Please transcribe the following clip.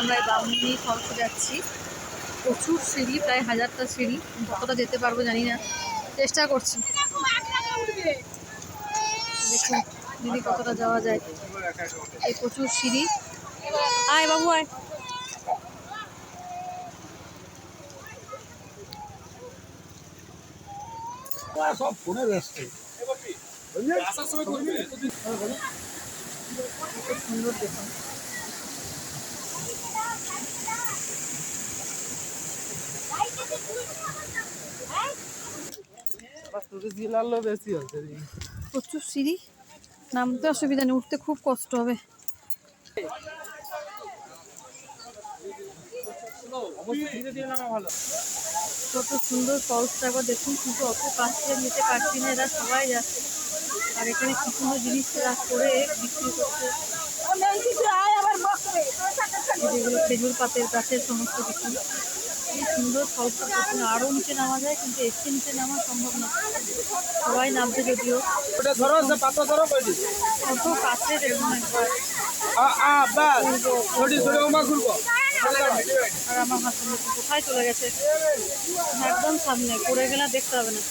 আমরা বামুনি ফলসে যাচ্ছি। প্রচুর সিঁড়ি, প্রায় 1000টা সিঁড়ি। কতটা যেতে পারবো জানি না, চেষ্টা করছি। দেখুন দিদি কতটা যাওয়া যায়। এই প্রচুর সিঁড়ি। আয় বাবু আয়। সব ফোনে ব্যস্ত। সুন্দর দেখুন। প্রচুর সিঁড়ি, নামতে অসুবিধা নেই, উঠতে খুব কষ্ট হবে। কত সুন্দর ফলসটা একবার দেখুন, কিন্তু অত কাছে নিতে পারছি না, এরা সবাই যাচ্ছে। আর এখানে কি সুন্দর জিনিস করে বিক্রি করছে, যেগুলো খেজুর পাতের গাছের সমস্ত কিছু। কি সুন্দর ফলসটা দেখুন। আরও নিচে নামা যায়, কিন্তু এসে নিচে নামা সম্ভব না। সবাই নামছে যদিও। কত কাছে দেখুন একবার। আর আমার হাসপাতাল কোথায় চলে গেছে, একদম সামনে, পড়ে গেলে দেখতে হবে না।